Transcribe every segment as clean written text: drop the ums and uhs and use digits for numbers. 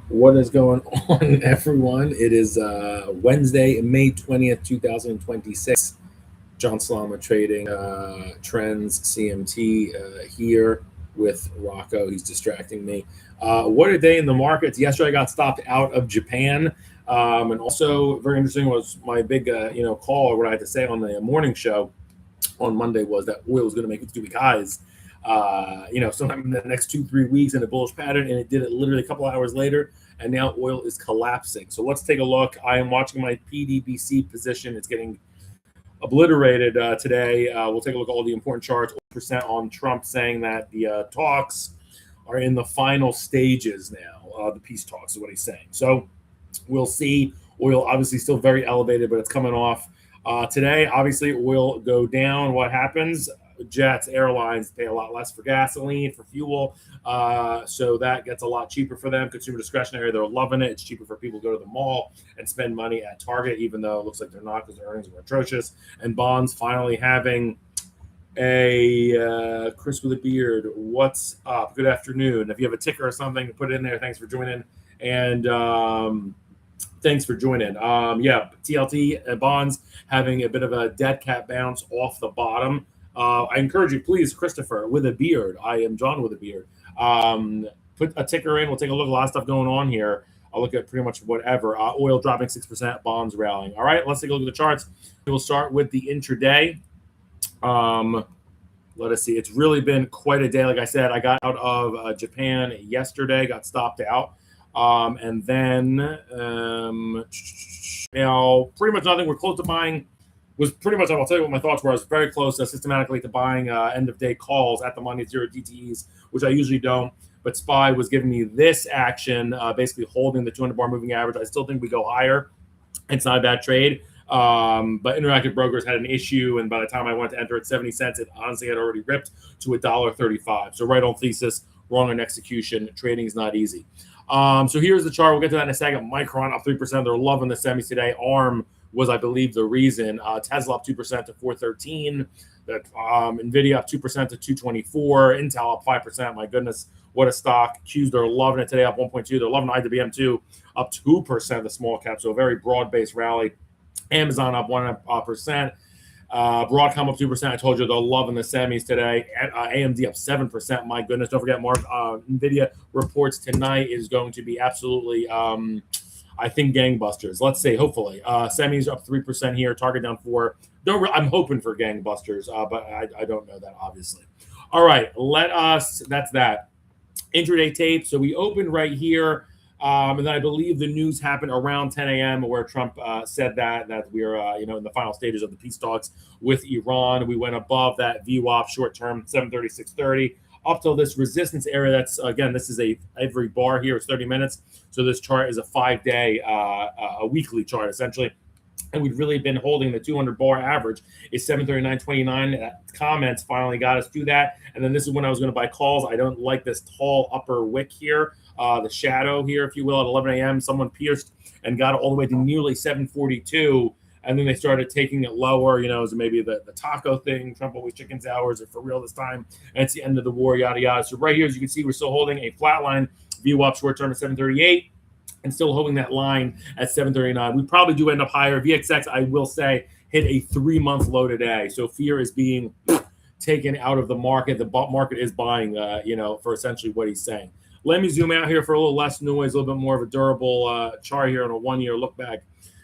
What is going on, everyone? It is Wednesday, May 20th, 2026. John Salama trading trends CMT here with Rocco. He's distracting me. What a day in the markets. Yesterday I got stopped out of Japan. And also very interesting was my big call, or what I had to say on the morning show on Monday was that oil was going to make its 2 week highs. Sometime in the next 2-3 weeks in a bullish pattern, and it did it literally a couple hours later, and now oil is collapsing. So let's take a look. I am watching my PDBC position. It's getting obliterated today. We'll take a look at all the important charts. Percent on Trump saying that the talks are in the final stages now. The peace talks is what he's saying. So we'll see. Oil obviously still very elevated, but it's coming off. Today, obviously, oil go down. What happens? Jets, airlines pay a lot less for gasoline, for fuel. So that gets a lot cheaper for them. Consumer discretionary, they're loving it. It's cheaper for people to go to the mall and spend money at Target, even though it looks like they're not because their earnings were atrocious. And bonds finally having a Chris with a beard. What's up? Good afternoon. If you have a ticker or something, put it in there. Thanks for joining. And thanks for joining. TLT bonds having a bit of a dead cat bounce off the bottom. I encourage you, please, Christopher with a beard. I am John with a beard. Put a ticker in. We'll take a look at a lot of stuff going on here. I'll look at pretty much whatever. Oil dropping 6%, bonds rallying. All right, let's take a look at the charts. We'll start with the intraday. Let us see. It's really been quite a day. Like I said, I got out of Japan yesterday, got stopped out. And then pretty much nothing. We're close to buying. Was pretty much, I'll tell you what my thoughts were. I was very close systematically to buying end of day calls at the money at 0 DTEs, which I usually don't. But SPY was giving me this action, basically holding the 200 bar moving average. I still think we go higher. It's not a bad trade. But Interactive Brokers had an issue, and by the time I went to enter at 70 cents, it honestly had already ripped to $1.35. So right on thesis, wrong on execution. Trading is not easy. So here's the chart. We'll get to that in a second. Micron up 3%. They're loving the semis today. ARM was, I believe, the reason. Tesla up 2% to 413. NVIDIA up 2% to 224. Intel up 5%. My goodness, what a stock. Qs, they're loving it today, up 1.2. They're loving IWM too, up 2%, the small cap. So a very broad-based rally. Amazon up 1%. Broadcom up 2%. I told you they're loving the semis today. AMD up 7%. My goodness. Don't forget, Mark. NVIDIA reports tonight is going to be absolutely, I think, gangbusters. Let's see. Hopefully. Semis up 3% here. Target down 4. I'm hoping for gangbusters, but I don't know that, obviously. All right. That's that. Intraday tape. So we opened right here. And then I believe the news happened around 10 a.m. where Trump said that we're in the final stages of the peace talks with Iran. We went above that VWAP short term 730, 630 up till this resistance area. That's again, this is every bar here is 30 minutes. So this chart is a 5-day, a weekly chart essentially. And we've really been holding the 200 bar average is 739.29. Comments finally got us to that. And then this is when I was going to buy calls. I don't like this tall upper wick here. The shadow here, if you will, at 11 a.m. Someone pierced and got it all the way to nearly 742. And then they started taking it lower, so maybe the taco thing, Trump always chicken sours are for real this time. And it's the end of the war, yada, yada. So right here, as you can see, we're still holding a flat line VWAP short term at 738 and still holding that line at 739. We probably do end up higher. VXX, I will say, hit a 3-month low today. So fear is being taken out of the market. The market is buying, for essentially what he's saying. Let me zoom out here for a little less noise, a little bit more of a durable chart here on a 1-year look back.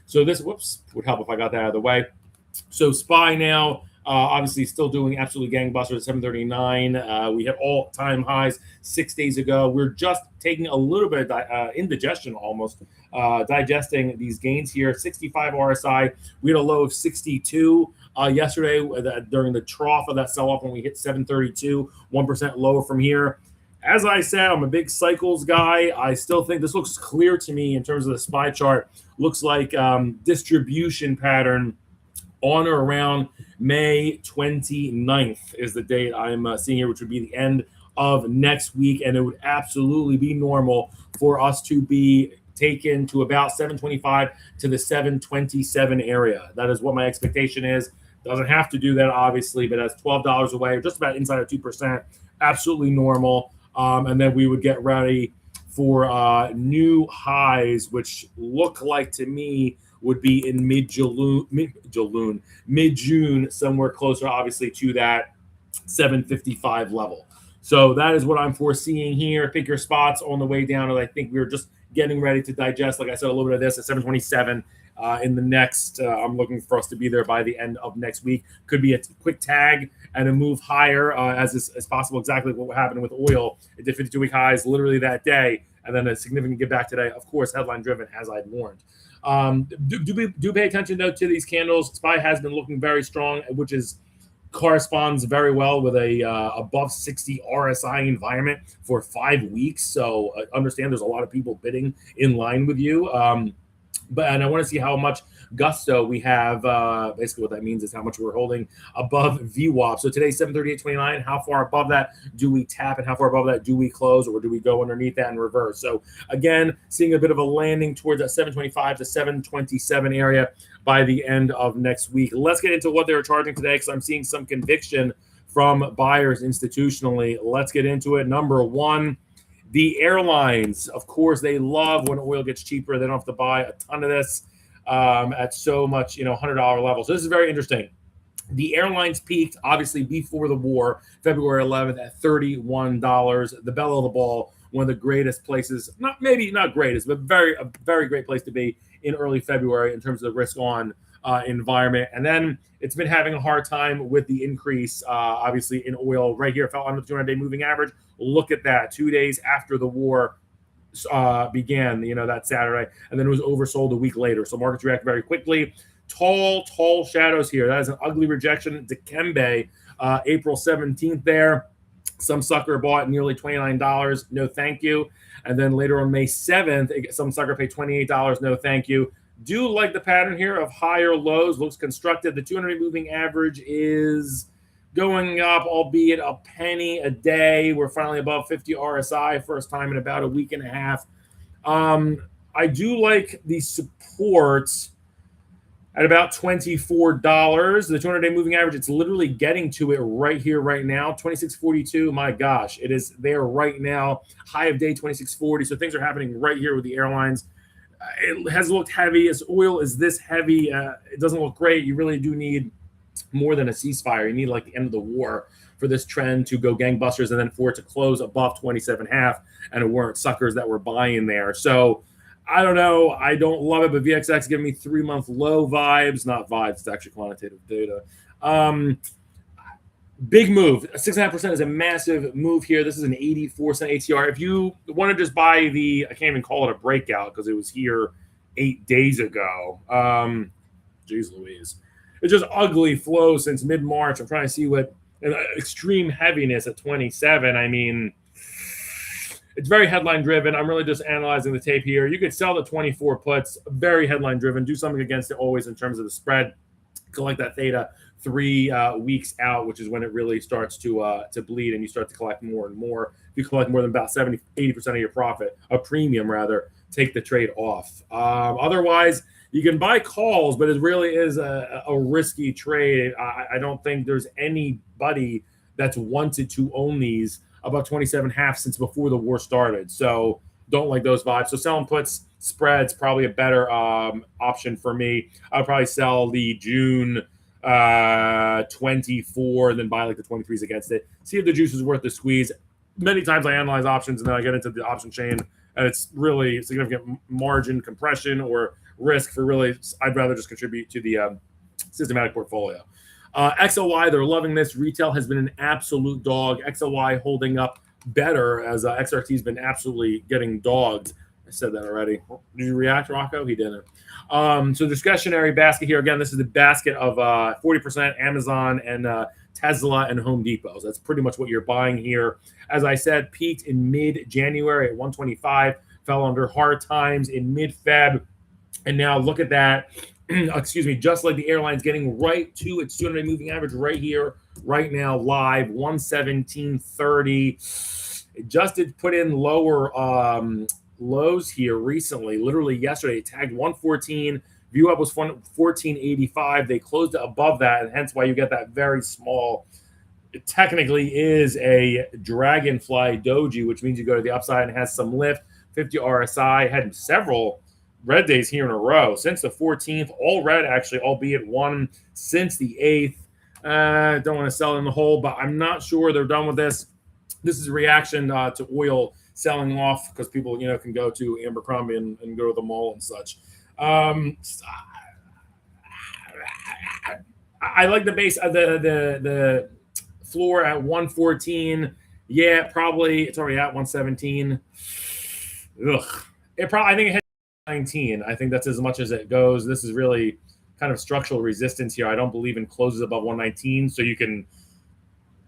So this, would help if I got that out of the way. So SPY now, obviously still doing absolutely gangbusters at 739. We hit all-time highs 6 days ago. We're just taking a little bit of indigestion almost, digesting these gains here. 65 RSI. We had a low of 62 yesterday during the trough of that sell-off when we hit 732, 1% lower from here. As I said, I'm a big cycles guy. I still think this looks clear to me in terms of the SPY chart. Looks like distribution pattern on or around May 29th is the date I'm seeing here, which would be the end of next week. And it would absolutely be normal for us to be taken to about 725 to the 727 area. That is what my expectation is. Doesn't have to do that, obviously, but that's $12 away, or just about inside of 2%. Absolutely normal. And then we would get ready for new highs, which look like to me would be in mid-June, somewhere closer, obviously, to that 755 level. So that is what I'm foreseeing here. Pick your spots on the way down. And I think we're just getting ready to digest, like I said, a little bit of this at 727 in the next. I'm looking for us to be there by the end of next week. Could be a quick tag and a move higher as possible. Exactly what happened with oil. It did 52-week highs literally that day, and then a significant get back today. Of course, headline driven, as I warned. Do pay attention though to these candles. SPY has been looking very strong, which corresponds very well with a above 60 RSI environment for 5 weeks. So understand there's a lot of people bidding in line with you. And I want to see how much gusto we have. Basically, what that means is how much we're holding above VWAP. So today's 738.29. How far above that do we tap, and how far above that do we close, or do we go underneath that and reverse? So again, seeing a bit of a landing towards that 725 to 727 area by the end of next week. Let's get into what they're charging today, because I'm seeing some conviction from buyers institutionally. Let's get into it. Number one, the airlines. Of course, they love when oil gets cheaper. They don't have to buy a ton of this at so much, $100 level. So this is very interesting. The airlines peaked, obviously, before the war, February 11th at $31. The belle of the ball, one of the greatest places, not greatest, but a very great place to be in early February in terms of the risk-on environment. And then it's been having a hard time with the increase, obviously, in oil. Right here, fell under the 200-day moving average. Look at that, 2 days after the war began, that Saturday, and then it was oversold a week later. So markets react very quickly. Tall shadows here. That is an ugly rejection. Dikembe, April 17th there. Some sucker bought nearly $29. No, thank you. And then later on May 7th, some sucker paid $28. No, thank you. Do like the pattern here of higher lows. Looks constructive. The 200 moving average is going up, albeit a penny a day. We're finally above 50 RSI, first time in about a week and a half. I do like the supports at about $24. The 200-day moving average, it's literally getting to it right here, right now. 26.42, my gosh, it is there right now. High of day, 26.40. So things are happening right here with the airlines. It has looked heavy. As oil is this heavy, it doesn't look great. You really do need more than a ceasefire. You need like the end of the war for this trend to go gangbusters, and then for it to close above 27.5, and it weren't suckers that were buying there. So I don't know. I don't love it, but VXX giving me 3-month low vibes. Not vibes, it's actually quantitative data. Big move. 6.5% is a massive move here. This is an 84-cent ATR. If you want to just buy I can't even call it a breakout because it was here 8 days ago. Jeez Louise. It's just ugly flow since mid-March. I'm trying to see what extreme heaviness at 27. I mean, it's very headline driven. I'm really just analyzing the tape here. You could sell the 24 puts, very headline driven. Do something against it always in terms of the spread. Collect that theta 3 weeks out, which is when it really starts to bleed, and you start to collect more and more. If you collect more than about 70-80% of your profit, a premium rather, take the trade off. Otherwise, you can buy calls, but it really is a risky trade. I don't think there's anybody that's wanted to own these above 27.5 since before the war started. So don't like those vibes. So selling puts, spreads, probably a better option for me. I would probably sell the June 24 and then buy like the 23s against it. See if the juice is worth the squeeze. Many times I analyze options and then I get into the option chain, and it's really significant margin compression or risk for really, I'd rather just contribute to the systematic portfolio. XLY, they're loving this. Retail has been an absolute dog. XLY holding up better as XRT has been absolutely getting dogged. I said that already. Did you react, Rocco? He didn't. So discretionary basket here. Again, this is the basket of 40% Amazon and Tesla and Home Depot. So that's pretty much what you're buying here. As I said, peaked in mid-January at 125, fell under hard times in mid-Feb. And now look at that. Excuse me, just like the airlines getting right to its 200-day moving average right here, right now, live, 117.30. It just did put in lower lows here recently. Literally yesterday, it tagged 114. View up was 14.85. They closed it above that, and hence why you get that very small. It technically is a dragonfly doji, which means you go to the upside and has some lift. 50 RSI. Had several red days here in a row since the 14th, all red actually, albeit one since the 8th. Don't want to sell in the hole, but I'm not sure they're done with this. This is a reaction to oil selling off because people, can go to Abercrombie and go to the mall and such. I like the base, the floor at 114. Yeah, probably it's already at 117. Ugh. I think it hit 19. I think that's as much as it goes. This is really kind of structural resistance here. I don't believe in closes above 119. So you can,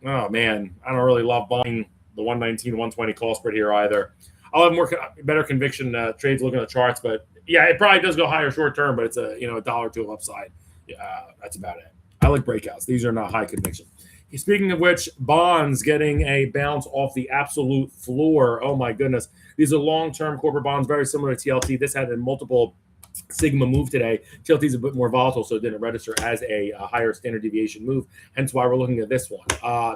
oh man, I don't really love buying the 119, 120 call spread here either. I'll have better conviction trades looking at the charts, but yeah, it probably does go higher short term, but it's a dollar or two of upside. Yeah, that's about it. I like breakouts. These are not high conviction. Speaking of which, bonds getting a bounce off the absolute floor. Oh my goodness. These are long-term corporate bonds, very similar to TLT. This had a multiple sigma move today. TLT is a bit more volatile, so it didn't register as a higher standard deviation move. Hence why we're looking at this one.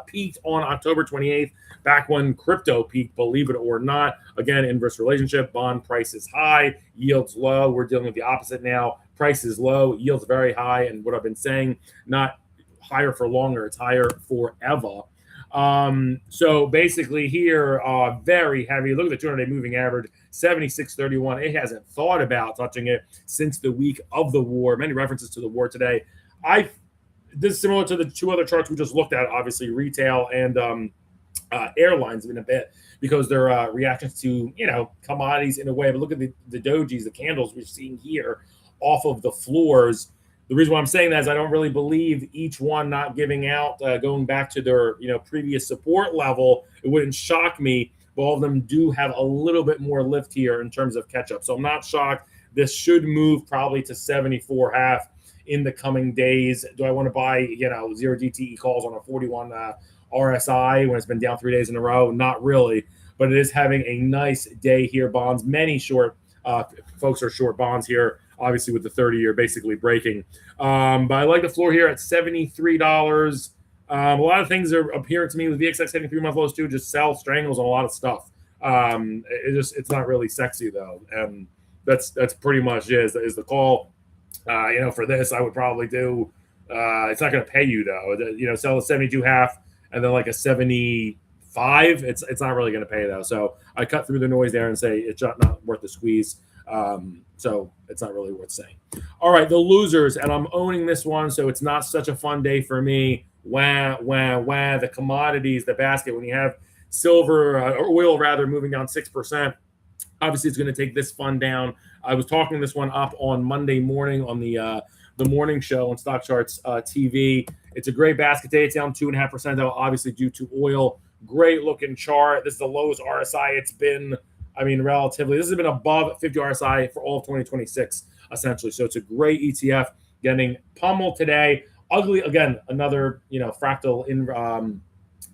Peaked on October 28th, back when crypto peaked, believe it or not. Again, inverse relationship. Bond price is high, yields low. We're dealing with the opposite now. Price is low, yields very high. And what I've been saying, not higher for longer, it's higher forever. So basically here, very heavy. Look at the 200-day moving average, 76.31. It hasn't thought about touching it since the week of the war. Many references to the war today. This is similar to the two other charts we just looked at, obviously retail and airlines in a bit, because they're reactions to commodities in a way. But look at the dojis, the candles we're seeing here off of the floors. The reason why I'm saying that is I don't really believe each one not giving out, going back to their previous support level. It wouldn't shock me, but all of them do have a little bit more lift here in terms of catch up. So I'm not shocked. This should move probably to 74.5 in the coming days. Do I want to buy zero DTE calls on a 41 RSI when it's been down 3 days in a row? Not really, but it is having a nice day here. Bonds, many short folks are short bonds here, obviously with the 30-year basically breaking. But I like the floor here at $73. A lot of things are appearing to me with VXX hitting 3-month lows too. Just sell strangles on a lot of stuff. It's not really sexy though, and that's pretty much is the call. For this I would probably do. It's not going to pay you though. Sell a 72.5 and then like a 75. It's not really going to pay though. So I cut through the noise there and say it's not worth the squeeze. So it's not really worth saying. All right, the losers, and I'm owning this one, so it's not such a fun day for me. Wah. The commodities, the basket, when you have silver, or oil rather, moving down 6%, obviously it's going to take this fund down. I was talking this one up on Monday morning on the morning show on Stock Charts TV. It's a great basket day. It's down 2.5%, though, obviously due to oil. Great looking chart. This is the lowest RSI it's been. Relatively, this has been above 50 RSI for all of 2026, essentially. So it's a great ETF getting pummeled today. Ugly, again, another, fractal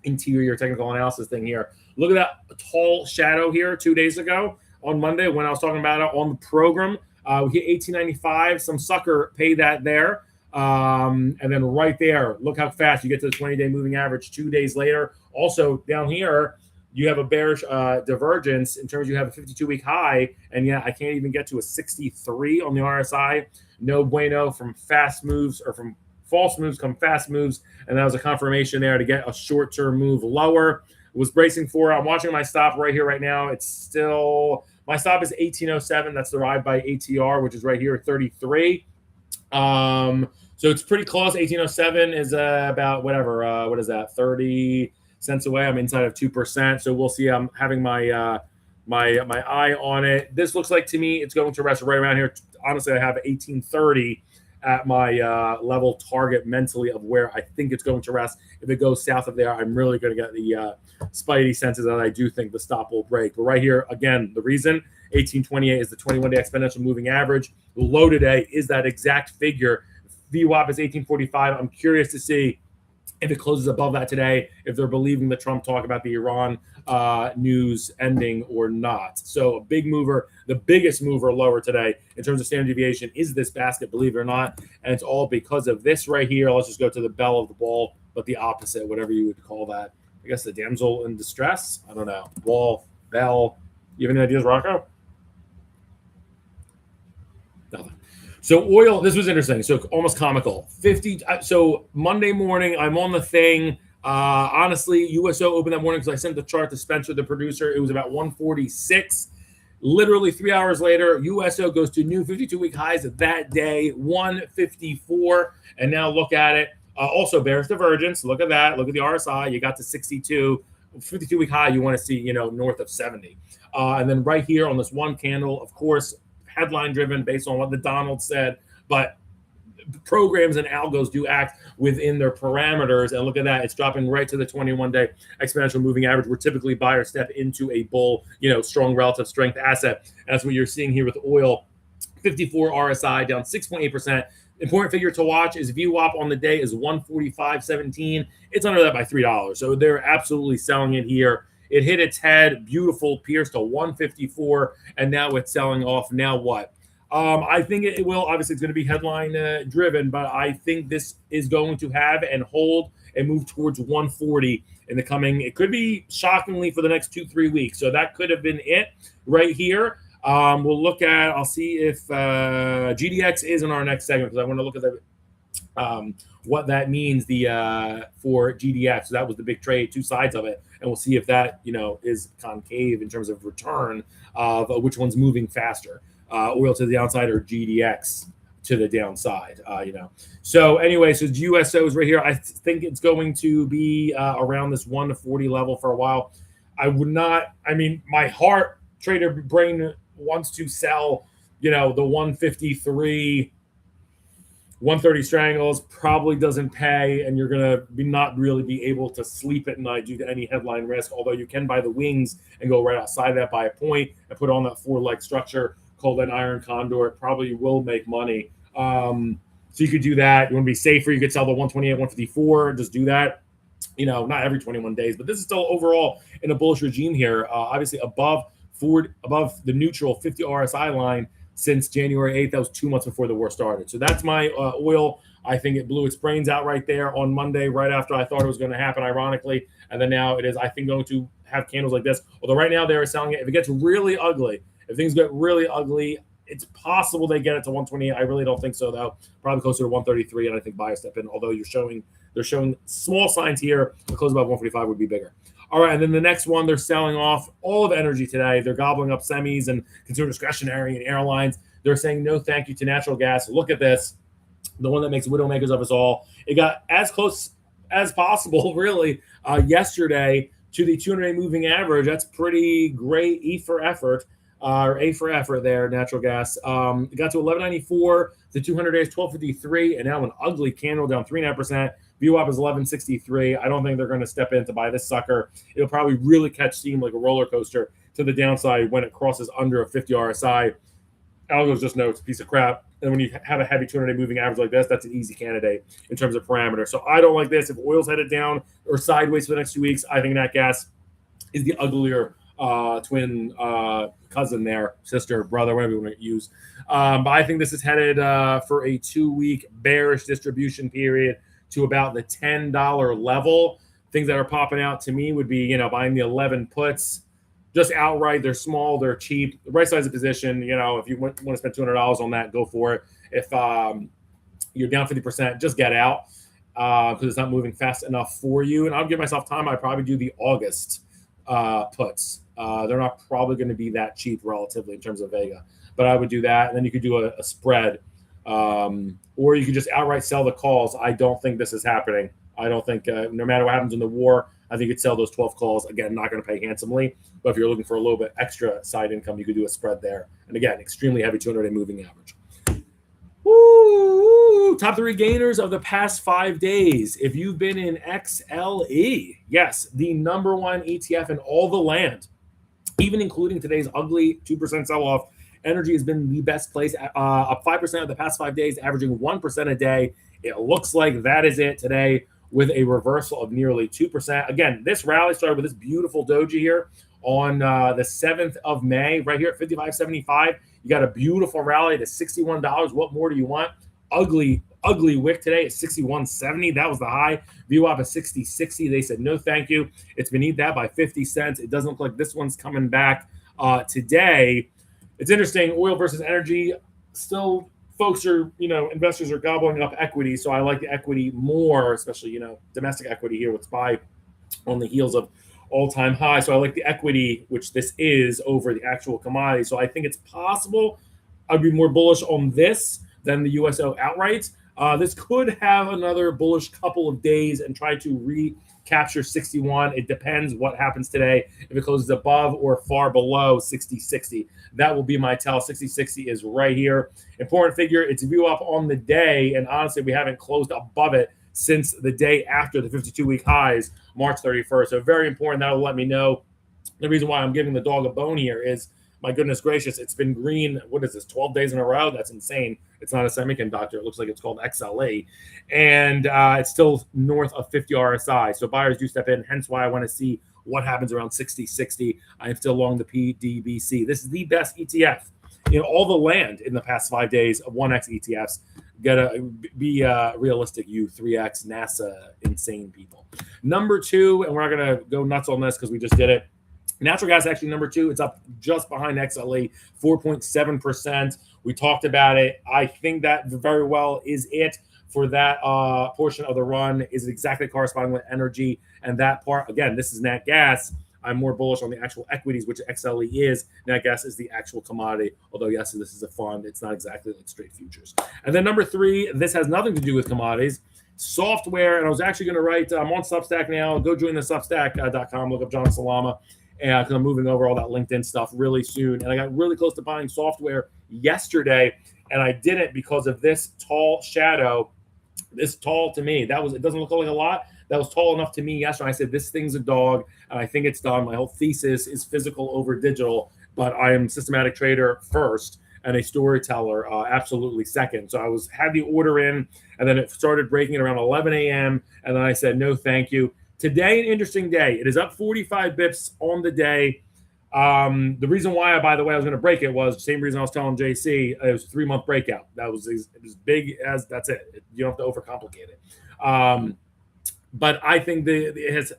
interior technical analysis thing here. Look at that tall shadow here 2 days ago on Monday when I was talking about it on the program. We hit 1895. Some sucker paid that there. And then right there, look how fast you get to the 20-day moving average 2 days later. Also down here, you have a bearish divergence in terms you have a 52-week high, and I can't even get to a 63 on the RSI. No bueno. From fast moves or from false moves come fast moves, and that was a confirmation there to get a short-term move lower. It was bracing for it. I'm watching my stop right here right now. It's still my stop is 1807. That's derived by ATR, which is right here at 33. So it's pretty close. 1807 is about whatever. What is that? 30 cents away. I'm inside of 2%, so we'll see. I'm having my my eye on it. This looks like to me it's going to rest right around here. Honestly, I have 1830 at my level target mentally of where I think it's going to rest. If it goes south of there, I'm really going to get the spidey senses that I do think the stop will break. But right here, again, the reason 1828 is the 21-day exponential moving average. The low today is that exact figure. VWAP is 1845. I'm curious to see if it closes above that today, if they're believing the Trump talk about the Iran news ending or not. So a big mover, the biggest mover lower today in terms of standard deviation is this basket, believe it or not. And it's all because of this right here. Let's just go to the bell of the ball, but the opposite, whatever you would call that. I guess the damsel in distress. I don't know. Ball, bell, You have any ideas, Rocco? Nothing. So oil, this was interesting. So almost comical. 50. So Monday morning, I'm on the thing. Honestly, USO opened that morning because I sent the chart to Spencer, the producer. It was about 146. Literally 3 hours later, USO goes to new 52-week highs that day, 154. And now look at it. Also bearish divergence. Look at that. Look at the RSI. You got to 62. 52-week high, you want to see, north of 70. And then right here on this one candle, of course, headline driven based on what the Donald said, but programs and algos do act within their parameters. And look at that. It's dropping right to the 21-day exponential moving average. We're typically buyer step into a bull, strong relative strength asset. And that's what you're seeing here with oil. 54 RSI down 6.8%. Important figure to watch is VWAP on the day is 145.17. It's under that by $3. So they're absolutely selling it here. It hit its head, beautiful, pierced to 154, and now it's selling off. Now what? I think it will. Obviously, it's going to be headline driven, but I think this is going to have and hold and move towards 140 in the coming. It could be shockingly for the next 2-3 weeks. So that could have been it right here. We'll look at. I'll see if GDX is in our next segment because I want to look at the what that means for GDX. So that was the big trade, two sides of it, and we'll see if that is concave in terms of return of which one's moving faster, oil to the downside or GDX to the downside. So anyway, so USO is right here. I think it's going to be around this 140 level for a while. I would not. I mean, my heart trader brain wants to sell, the 153. 130 strangles probably doesn't pay, and you're going to not really be able to sleep at night due to any headline risk, although you can buy the wings and go right outside that by a point and put on that 4-leg structure called an iron condor. It probably will make money. So you could do that. You want to be safer, you could sell the 128, 154, just do that. Not every 21 days, but this is still overall in a bullish regime here. Obviously above the neutral 50 RSI line since January 8th. That was 2 months before the war started. So that's my oil. I think it blew its brains out right there on Monday, right after I thought it was going to happen, ironically. And then now it is, I think, going to have candles like this. Although right now they are selling it. If it gets really ugly, if things get really ugly, it's possible they get it to 128. I really don't think so, though. Probably closer to 133, and I think buy a step in. Although they're showing small signs here. The close above 145 would be bigger. All right, and then the next one, they're selling off all of energy today. They're gobbling up semis and consumer discretionary and airlines. They're saying no thank you to natural gas. Look at this, the one that makes widowmakers of us all. It got as close as possible, really, yesterday to the 200-day moving average. That's pretty great E for effort, or A for effort there, natural gas. It got to 11.94. The 200 days, 12.53, and now an ugly candle down 3.5%. VWAP is 11.63. I don't think they're going to step in to buy this sucker. It'll probably really catch steam like a roller coaster to the downside when it crosses under a 50 RSI. Algos just know it's a piece of crap. And when you have a heavy 200-day moving average like this, that's an easy candidate in terms of parameter. So I don't like this. If oil's headed down or sideways for the next 2 weeks, I think nat gas is the uglier twin cousin there, sister, brother, whatever you want to use. But I think this is headed for a 2-week bearish distribution period to about the $10 level. Things that are popping out to me would be, buying the 11 puts just outright. They're small, they're cheap. The right size of position, if you want to spend $200 on that, go for it. If you're down 50%, just get out because it's not moving fast enough for you. And I'll give myself time. I'd probably do the August puts. They're not probably going to be that cheap relatively in terms of Vega, but I would do that. And then you could do a spread. Or you could just outright sell the calls. I don't think this is happening. I don't think no matter what happens in the war, I think you'd sell those 12 calls. Again, not going to pay handsomely, but if you're looking for a little bit extra side income, you could do a spread there. And again, extremely heavy 200-day moving average. Woo! Top 3 gainers of the past 5 days. If you've been in XLE, yes, the number 1 ETF in all the land, even including today's ugly 2% sell-off, energy has been the best place, up 5% of the past 5 days, averaging 1% a day. It looks like that is it today with a reversal of nearly 2%. Again, this rally started with this beautiful doji here on the 7th of May, right here at 55.75. You got a beautiful rally to $61. What more do you want? Ugly wick today at 61.70. That was the high. VWAP at 60.60. They said no thank you. It's beneath that by 50 cents. It doesn't look like this one's coming back. today. It's interesting, oil versus energy. Still, folks are, investors are gobbling up equity. So I like the equity more, especially, domestic equity here with SPY on the heels of all-time high. So I like the equity, which this is, over the actual commodity. So I think it's possible I'd be more bullish on this than the USO outright. This could have another bullish couple of days and try to recapture 61. It depends what happens today. If it closes above or far below 60.60, that will be my tell. 60.60 is right here. Important figure. It's a view up on the day, and honestly, we haven't closed above it since the day after the 52-week highs, March 31st. So very important. That'll let me know. The reason why I'm giving the dog a bone here is, my goodness gracious, it's been green. What is this, 12 days in a row? That's insane. It's not a semiconductor. It looks like it's called XLE. And it's still north of 50 RSI. So buyers do step in, hence why I want to see what happens around 60.60. I am still long the PDBC. This is the best ETF in all the land in the past 5 days of 1X ETFs. Gotta be realistic, you 3X NASA insane people. Number two, and we're not going to go nuts on this because we just did it. Natural gas actually number two. It's up just behind XLE, 4.7%. We talked about it. I think that very well is it for that portion of the run. Is exactly corresponding with energy, and that part, again, this is nat gas. I'm more bullish on the actual equities, which XLE is. Nat gas is the actual commodity, although yes, this is a fund. It's not exactly like straight futures. And then number three, this has nothing to do with commodities. Software, and I was actually going to write, I'm on Substack now. Go join the Substack.com, look up John Salama. And because I'm moving over all that LinkedIn stuff really soon. And I got really close to buying software yesterday, and I didn't because of this tall shadow. This tall to me, it doesn't look like a lot. That was tall enough to me yesterday. I said, this thing's a dog, and I think it's done. My whole thesis is physical over digital, but I am a systematic trader first and a storyteller absolutely second. So I had the order in, and then it started breaking at around 11 a.m., and then I said, no, thank you. Today, an interesting day. It is up 45 bips on the day. The reason why, by the way, I was going to break it was the same reason I was telling JC. It was a 3-month breakout. It was as big as that's it. You don't have to overcomplicate it. But I think the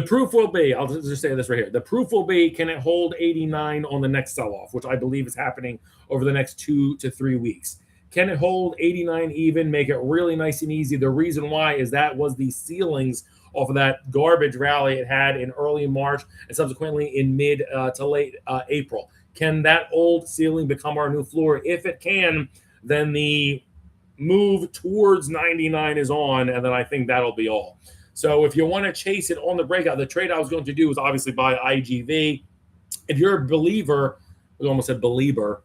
proof will be, I'll just say this right here. The proof will be, can it hold 89 on the next sell-off, which I believe is happening over the next 2 to 3 weeks. Can it hold 89 even, make it really nice and easy? The reason why is that was the ceilings off of that garbage rally it had in early March and subsequently in mid to late April. Can that old ceiling become our new floor? If it can, then the move towards 99 is on, and then I think that'll be all. So if you want to chase it on the breakout, the trade I was going to do was obviously buy IGV. If you're a believer, I almost said believer.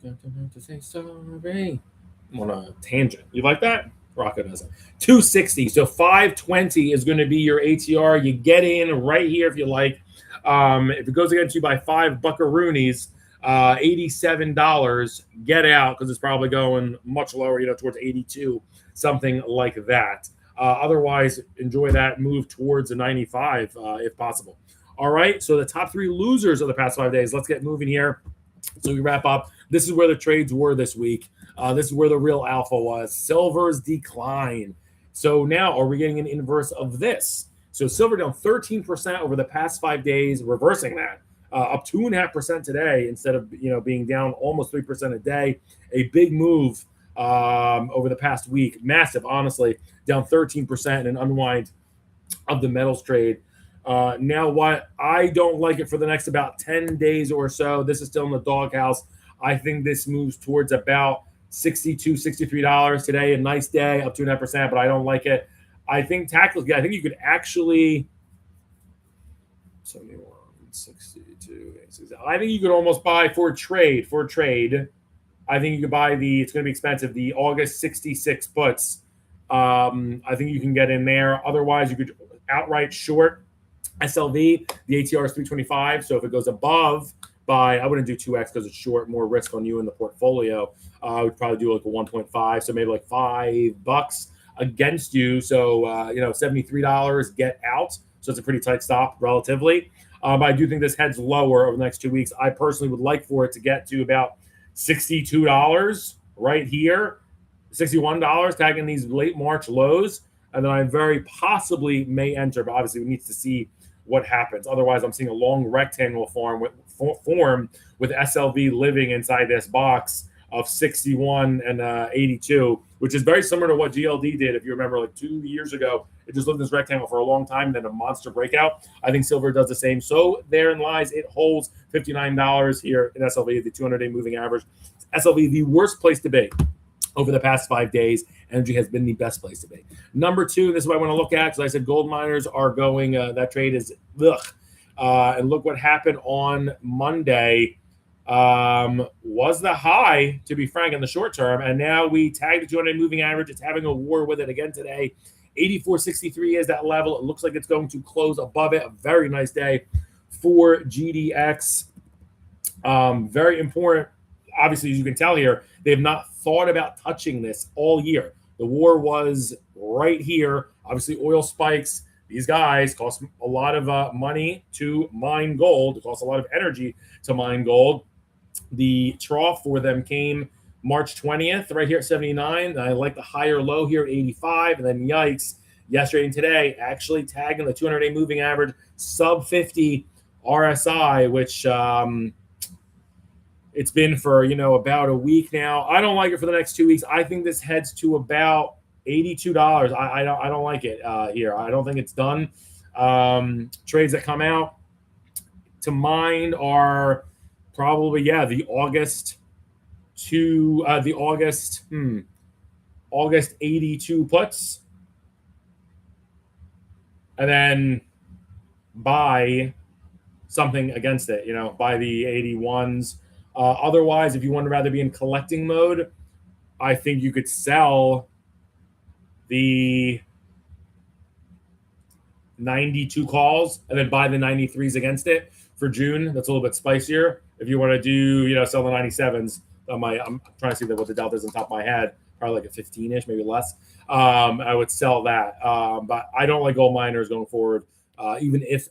To say sorry. I'm on a tangent. You like that? Rocco doesn't. 260. So 520 is going to be your ATR. You get in right here if you like. If it goes against you by 5 buckaroonies, $87, get out because it's probably going much lower, towards 82, something like that. Otherwise, enjoy that move towards a 95 if possible. All right. So the top 3 losers of the past 5 days. Let's get moving here. So we wrap up. This is where the trades were this week. This is where the real alpha was. Silver's decline. So now are we getting an inverse of this? So silver down 13% over the past 5 days, reversing that. Up 2.5% today instead of being down almost 3% a day. A big move over the past week. Massive, honestly. Down 13% in an unwind of the metals trade. Now, what I don't like it for the next about 10 days or so. This is still in the doghouse. I think this moves towards about $62, $63 today. A nice day, up 2.5%, but I don't like it. I think tactically, I think you could actually 71, 62, 86. I think you could almost buy for a trade. I think you could buy it's going to be expensive, the August 66 puts. I think you can get in there. Otherwise, you could outright short SLV. The ATR is 325. So if it goes above by, I wouldn't do 2X because it's short, more risk on you in the portfolio. I would probably do like a 1.5. So maybe like $5 against you. So, $73, get out. So it's a pretty tight stop relatively. But I do think this heads lower over the next 2 weeks. I personally would like for it to get to about $62 right here, $61, tagging these late March lows. And then I very possibly may enter, but obviously we need to see what happens. Otherwise, I'm seeing a long rectangle form with SLV living inside this box of 61 and 82, which is very similar to what GLD did. If you remember, like 2 years ago, it just looked this rectangle for a long time, then a monster breakout. I think silver does the same. So therein lies, it holds $59 here in SLV, the 200-day moving average. SLV, the worst place to be over the past 5 days. Energy has been the best place to be. Number 2, this is what I want to look at, because I said gold miners are going, that trade is ugh. And look what happened on Monday. Was the high, to be frank, in the short term, and now we tagged the 200 moving average. It's having a war with it again today. 84.63 is that level. It looks like it's going to close above it. A very nice day for GDX. Very important. Obviously, as you can tell here, they have not thought about touching this all year. The war was right here. Obviously, oil spikes. These guys cost a lot of money to mine gold. It costs a lot of energy to mine gold. The trough for them came March 20th, right here at 79. I like the higher low here at 85. And then, yikes, yesterday and today, actually tagging the 200-day moving average sub 50 RSI, which it's been for, about a week now. I don't like it for the next 2 weeks. I think this heads to about $82. I don't like it here. I don't think it's done. Trades that come out to mine are probably, the August 82 puts, and then buy something against it, buy the 81s. Otherwise, if you want to rather be in collecting mode, I think you could sell the 92 calls and then buy the 93s against it for June. That's a little bit spicier. If you want to do, sell the 97s, I'm trying to see what the delta is on top of my head, probably like a 15-ish, maybe less. I would sell that. But I don't like gold miners going forward. Even if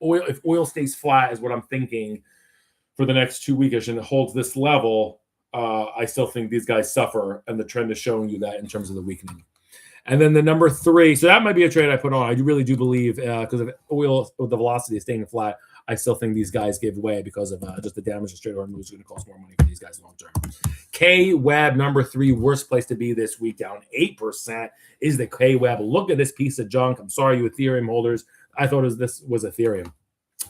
oil stays flat is what I'm thinking for the next 2 weeks and it holds this level, I still think these guys suffer, and the trend is showing you that in terms of the weakening. And then the number 3, so that might be a trade I put on. I really do believe, because of oil, with the velocity staying flat, I still think these guys give way because of just the damage the straight arm move is going to cost more money for these guys long term. KWEB, number 3, worst place to be this week, down 8%, is the KWEB. Look at this piece of junk. I'm sorry, you Ethereum holders. I thought this was Ethereum.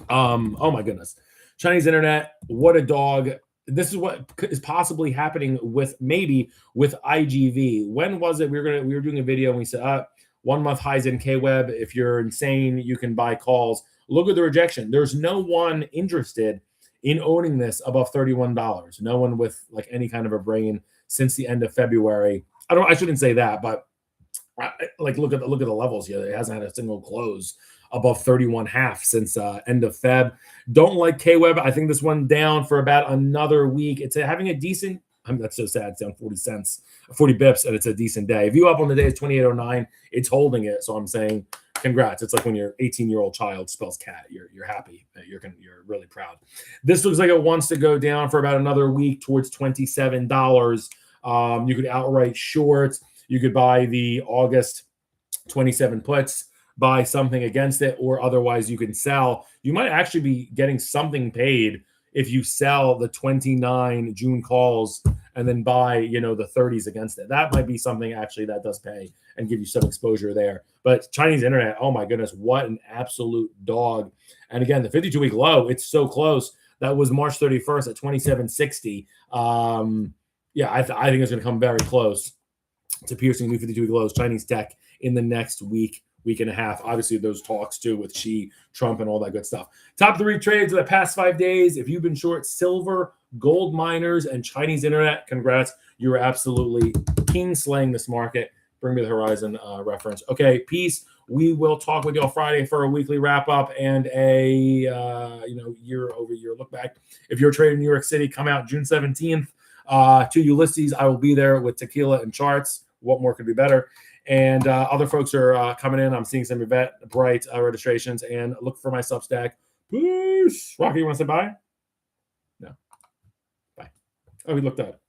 Oh my goodness. Chinese internet, what a dog. This is what is possibly happening with IGV. When was it? We were doing a video and we said, 1 month highs in KWEB. If you're insane, you can buy calls. Look at the rejection. There's no one interested in owning this above $31. No one with like any kind of a brain since the end of February. I shouldn't say that, but look at the levels here. It hasn't had a single close above 31.5 since end of Feb. Don't like KWEB. I think this one down for about another week. It's having a decent, that's so sad. It's down 40 bips, and it's a decent day. View up on the day is 28.09. It's holding it. So I'm saying congrats. It's like when your 18-year-old child spells cat. You're happy. You're really proud. This looks like it wants to go down for about another week towards $27. You could outright short. You could buy the August 27 puts, buy something against it, or otherwise you can sell. You might actually be getting something paid if you sell the 29 June calls and then buy, the 30s against it. That might be something actually that does pay and give you some exposure there. But Chinese internet, oh my goodness, what an absolute dog. And again, the 52-week low, it's so close. That was March 31st at 27.60. I think it's going to come very close to piercing new 52-week lows. Chinese tech in the next week and a half. Obviously, those talks too with Xi, Trump, and all that good stuff. Top 3 trades of the past 5 days. If you've been short silver, gold miners, and Chinese internet, congrats. You were absolutely king slaying this market. Bring me the horizon reference. Okay, peace. We will talk with you on Friday for a weekly wrap up and a year-over-year look back. If you're trading in New York City, come out June 17th to Ulysses. I will be there with tequila and charts. What more could be better? And other folks are coming in. I'm seeing some Eventbrite registrations, and look for my Substack. Peace. Rocky, you want to say bye? No. Bye. Oh, we looked at it.